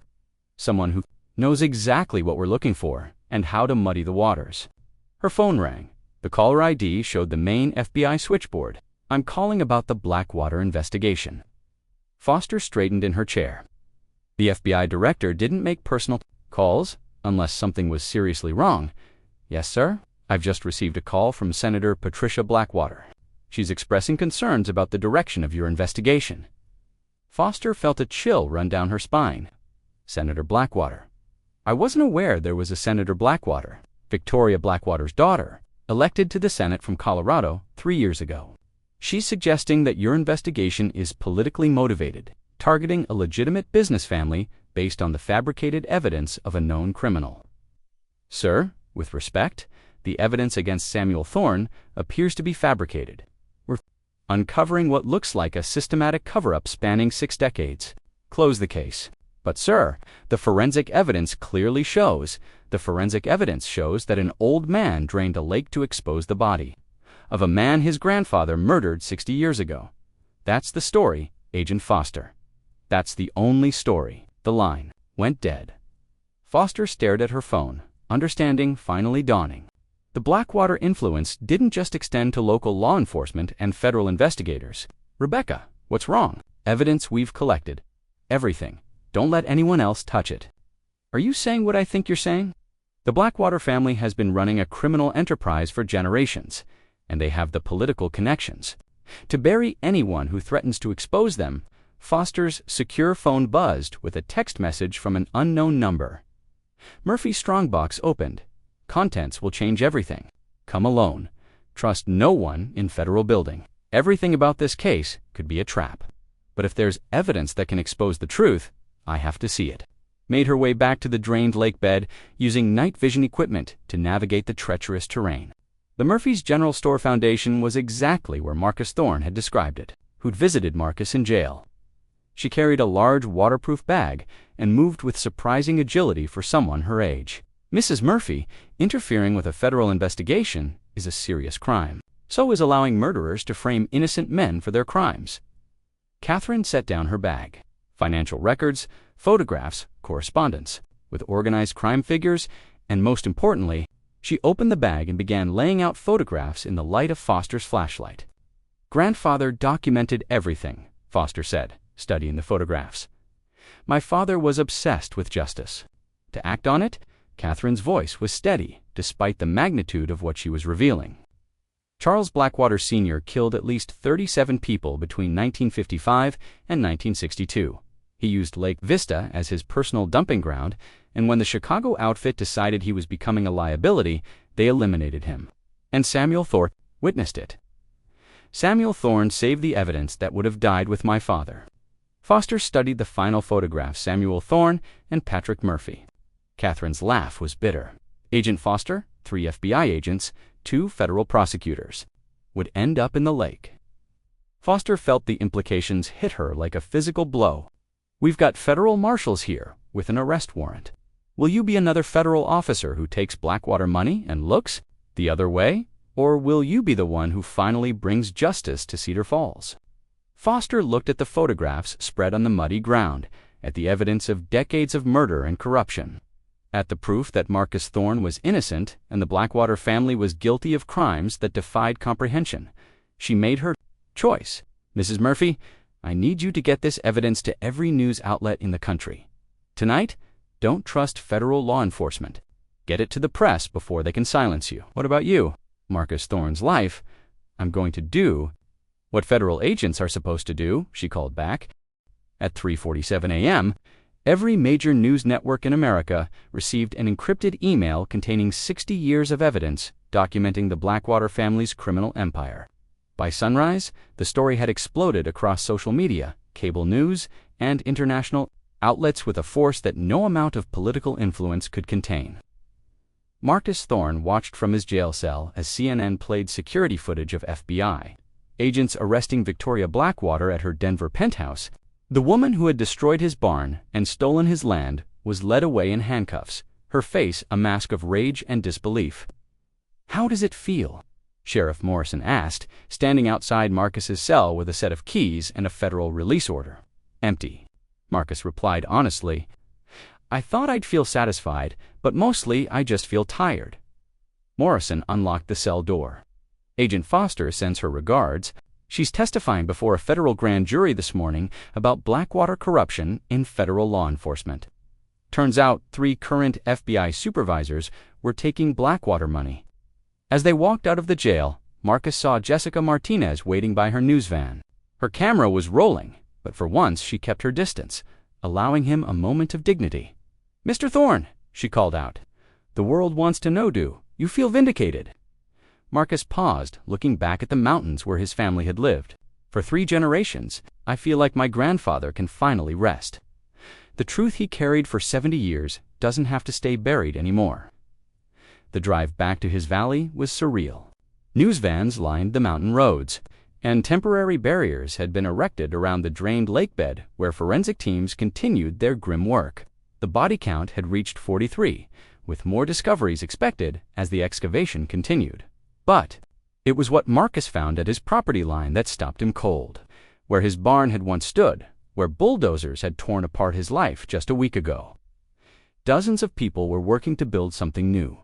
A: "Someone who knows exactly what we're looking for and how to muddy the waters." Her phone rang. The caller ID showed the main FBI switchboard. "I'm calling about the Blackwater investigation." Foster straightened in her chair. The FBI director didn't make personal calls unless something was seriously wrong. "Yes, sir? I've just received a call from Senator Patricia Blackwater. She's expressing concerns about the direction of your investigation." Foster felt a chill run down her spine. Senator Blackwater. I wasn't aware there was a Senator Blackwater, Victoria Blackwater's daughter, elected to the Senate from Colorado 3 years ago. "She's suggesting that your investigation is politically motivated, targeting a legitimate business family based on the fabricated evidence of a known criminal." "Sir, with respect, the evidence against Samuel Thorne appears to be fabricated. We're uncovering what looks like a systematic cover-up spanning 6 decades. Close the case." "But sir, the forensic evidence shows that an old man drained a lake to expose the body of a man his grandfather murdered 60 years ago. That's the story, Agent Foster. That's the only story." The line went dead. Foster stared at her phone, understanding finally dawning. The Blackwater influence didn't just extend to local law enforcement and federal investigators. "Rebecca, what's wrong?" "Evidence we've collected. Everything. Don't let anyone else touch it." "Are you saying what I think you're saying?" The Blackwater family has been running a criminal enterprise for generations, and they have the political connections. To bury anyone who threatens to expose them, Foster's secure phone buzzed with a text message from an unknown number. Murphy's strongbox opened. "Contents will change everything. Come alone. Trust no one in federal building. Everything about this case could be a trap. But if there's evidence that can expose the truth, I have to see it." Made her way back to the drained lake bed, using night vision equipment to navigate the treacherous terrain. The Murphy's General Store Foundation was exactly where Marcus Thorne had described it, who'd visited Marcus in jail. She carried a large waterproof bag and moved with surprising agility for someone her age. Mrs. Murphy, interfering with a federal investigation is a serious crime. So is allowing murderers to frame innocent men for their crimes. Catherine set down her bag. Financial records, photographs, correspondence, with organized crime figures, and most importantly, she opened the bag and began laying out photographs in the light of Foster's flashlight. "Grandfather documented everything," Foster said, studying the photographs. "My father was obsessed with justice. To act on it, Catherine's voice was steady, despite the magnitude of what she was revealing. Charles Blackwater Sr. killed at least 37 people between 1955 and 1962. He used Lake Vista as his personal dumping ground, and when the Chicago outfit decided he was becoming a liability, they eliminated him. And Samuel Thorne witnessed it. Samuel Thorne saved the evidence that would have died with my father. Foster studied the final photographs, Samuel Thorne and Patrick Murphy. Catherine's laugh was bitter. Agent Foster, 3 FBI agents, 2 federal prosecutors, would end up in the lake. Foster felt the implications hit her like a physical blow. We've got federal marshals here with an arrest warrant. Will you be another federal officer who takes Blackwater money and looks the other way? Or will you be the one who finally brings justice to Cedar Falls? Foster looked at the photographs spread on the muddy ground, at the evidence of decades of murder and corruption, at the proof that Marcus Thorne was innocent and the Blackwater family was guilty of crimes that defied comprehension. She made her choice. Mrs. Murphy, I need you to get this evidence to every news outlet in the country. Tonight, don't trust federal law enforcement. Get it to the press before they can silence you. What about you? Marcus Thorne's life. I'm going to do what federal agents are supposed to do, she called back. At 3:47 a.m., every major news network in America received an encrypted email containing 60 years of evidence documenting the Blackwater family's criminal empire. By sunrise, the story had exploded across social media, cable news, and international outlets with a force that no amount of political influence could contain. Marcus Thorne watched from his jail cell as CNN played security footage of FBI agents arresting Victoria Blackwater at her Denver penthouse. The woman who had destroyed his barn and stolen his land was led away in handcuffs, her face a mask of rage and disbelief. How does it feel? Sheriff Morrison asked, standing outside Marcus's cell with a set of keys and a federal release order. Empty. Marcus replied honestly. I thought I'd feel satisfied, but mostly I just feel tired. Morrison unlocked the cell door. Agent Foster sends her regards. She's testifying before a federal grand jury this morning about Blackwater corruption in federal law enforcement. Turns out 3 current FBI supervisors were taking Blackwater money. As they walked out of the jail, Marcus saw Jessica Martinez waiting by her news van. Her camera was rolling, but for once she kept her distance, allowing him a moment of dignity. Mr. Thorne, she called out. The world wants to know, do you feel vindicated? Marcus paused, looking back at the mountains where his family had lived. For 3 generations, I feel like my grandfather can finally rest. The truth he carried for 70 years doesn't have to stay buried anymore. The drive back to his valley was surreal. News vans lined the mountain roads, and temporary barriers had been erected around the drained lakebed where forensic teams continued their grim work. The body count had reached 43, with more discoveries expected as the excavation continued. But it was what Marcus found at his property line that stopped him cold, where his barn had once stood, where bulldozers had torn apart his life just a week ago. Dozens of people were working to build something new.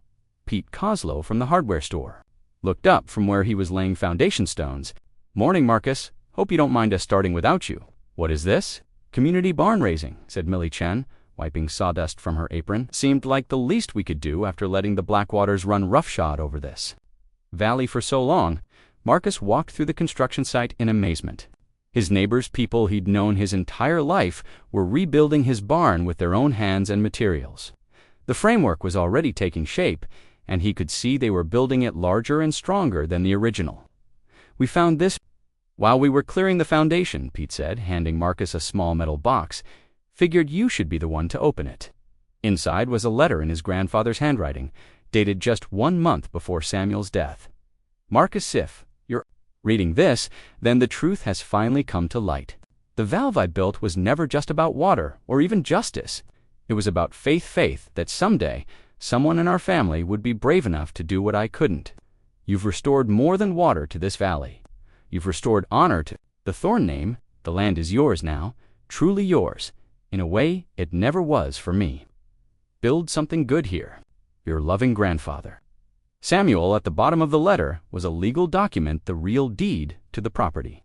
A: Pete Coslow from the hardware store looked up from where he was laying foundation stones. Morning, Marcus. Hope you don't mind us starting without you. What is this? Community barn raising, said Millie Chen, wiping sawdust from her apron. Seemed like the least we could do after letting the Blackwaters run roughshod over this valley for so long. Marcus walked through the construction site in amazement. His neighbors, people he'd known his entire life, were rebuilding his barn with their own hands and materials. The framework was already taking shape, and he could see they were building it larger and stronger than the original. We found this while we were clearing the foundation, Pete said, handing Marcus a small metal box. Figured you should be the one to open it. Inside was a letter in his grandfather's handwriting, dated just 1 month before Samuel's death. Marcus, if you're reading this, then the truth has finally come to light. The valve I built was never just about water or even justice. It was about faith that someday someone in our family would be brave enough to do what I couldn't. You've restored more than water to this valley. You've restored honor to the Thorne name. The land is yours now, truly yours, in a way it never was for me. Build something good here. Your loving grandfather. Samuel, at the bottom of the letter, was a legal document, the real deed to the property.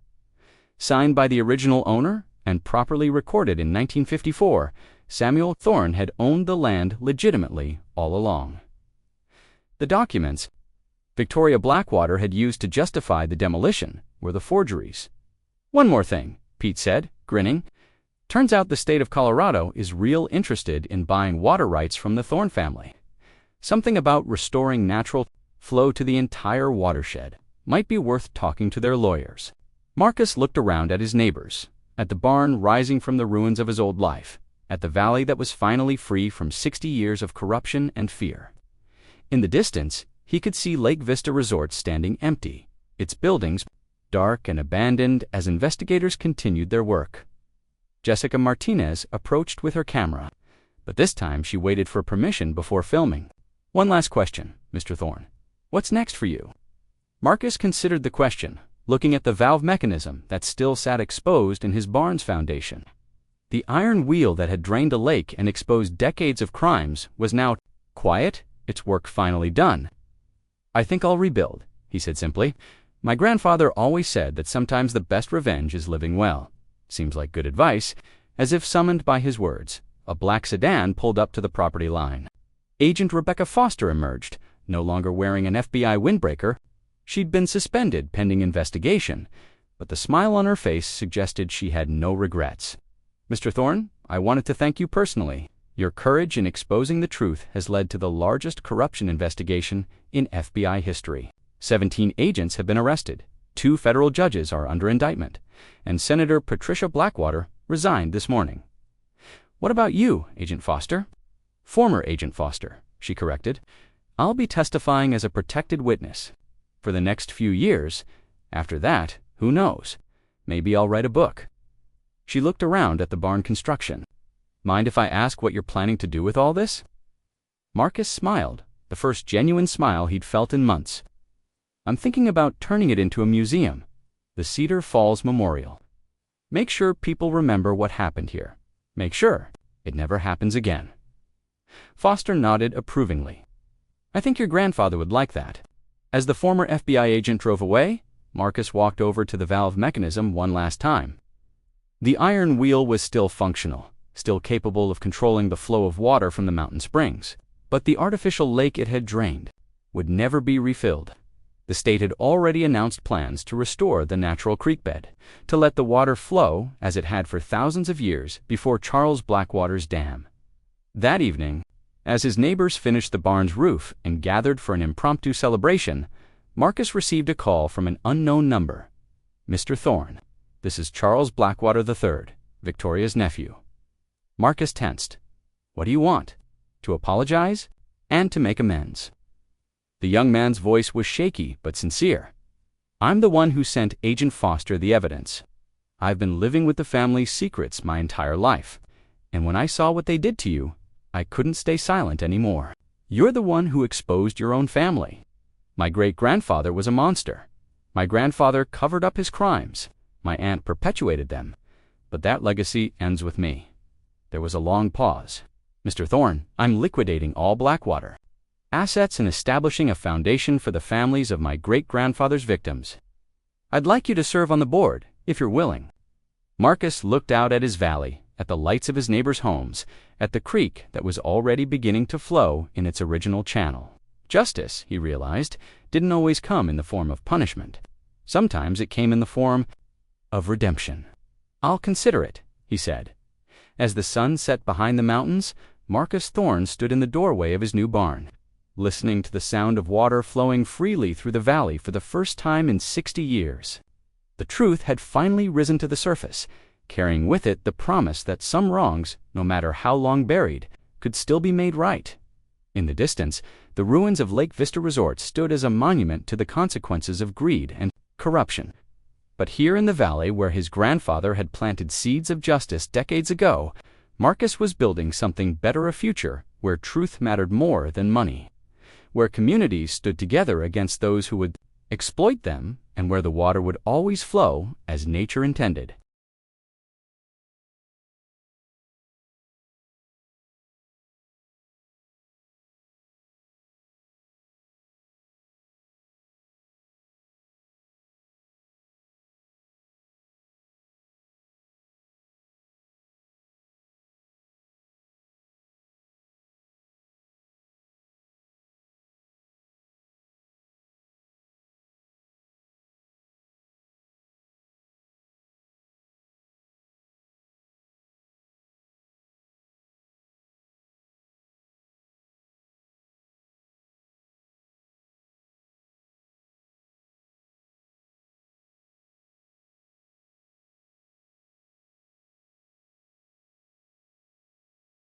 A: Signed by the original owner and properly recorded in 1954, Samuel Thorne had owned the land legitimately all along. The documents Victoria Blackwater had used to justify the demolition were the forgeries. "One more thing," Pete said, grinning. "Turns out the state of Colorado is real interested in buying water rights from the Thorne family. Something about restoring natural flow to the entire watershed. Might be worth talking to their lawyers." Marcus looked around at his neighbors, at the barn rising from the ruins of his old life, at the valley that was finally free from 60 years of corruption and fear. In the distance, he could see Lake Vista Resort standing empty, its buildings dark and abandoned as investigators continued their work. Jessica Martinez approached with her camera, but this time she waited for permission before filming. "One last question, Mr. Thorne. What's next for you?" Marcus considered the question, looking at the valve mechanism that still sat exposed in his barn's foundation. The iron wheel that had drained a lake and exposed decades of crimes was now quiet, its work finally done. "I think I'll rebuild," he said simply. "My grandfather always said that sometimes the best revenge is living well." Seems like good advice. As if summoned by his words, a black sedan pulled up to the property line. Agent Rebecca Foster emerged, no longer wearing an FBI windbreaker. She'd been suspended pending investigation, but the smile on her face suggested she had no regrets. "Mr. Thorne, I wanted to thank you personally. Your courage in exposing the truth has led to the largest corruption investigation in FBI history. 17 agents have been arrested, 2 federal judges are under indictment, and Senator Patricia Blackwater resigned this morning." "What about you, Agent Foster?" "Former Agent Foster," she corrected. "I'll be testifying as a protected witness for the next few years. After that, who knows? Maybe I'll write a book." She looked around at the barn construction. "Mind if I ask what you're planning to do with all this?" Marcus smiled, the first genuine smile he'd felt in months. "I'm thinking about turning it into a museum, the Cedar Falls Memorial. Make sure people remember what happened here. Make sure it never happens again." Foster nodded approvingly. "I think your grandfather would like that." As the former FBI agent drove away, Marcus walked over to the valve mechanism one last time. The iron wheel was still functional, still capable of controlling the flow of water from the mountain springs, but the artificial lake it had drained would never be refilled. The state had already announced plans to restore the natural creek bed, to let the water flow as it had for thousands of years before Charles Blackwater's dam. That evening, as his neighbors finished the barn's roof and gathered for an impromptu celebration, Marcus received a call from an unknown number. "Mr. Thorne, this is Charles Blackwater III, Victoria's nephew." Marcus tensed. "What do you want? To apologize? And to make amends?" The young man's voice was shaky but sincere. "I'm the one who sent Agent Foster the evidence. I've been living with the family's secrets my entire life, and when I saw what they did to you, I couldn't stay silent anymore. You're the one who exposed your own family. My great-grandfather was a monster. My grandfather covered up his crimes. My aunt perpetuated them. But that legacy ends with me." There was a long pause. "Mr. Thorne, I'm liquidating all Blackwater assets and establishing a foundation for the families of my great-grandfather's victims. I'd like you to serve on the board, if you're willing." Marcus looked out at his valley, at the lights of his neighbors' homes, at the creek that was already beginning to flow in its original channel. Justice, he realized, didn't always come in the form of punishment. Sometimes it came in the form of redemption. "I'll consider it," he said. As the sun set behind the mountains, Marcus Thorne stood in the doorway of his new barn, listening to the sound of water flowing freely through the valley for the first time in 60 years. The truth had finally risen to the surface, carrying with it the promise that some wrongs, no matter how long buried, could still be made right. In the distance, the ruins of Lake Vista Resort stood as a monument to the consequences of greed and corruption. But here in the valley where his grandfather had planted seeds of justice decades ago, Marcus was building something better, a future where truth mattered more than money, where communities stood together against those who would exploit them, and where the water would always flow as nature intended.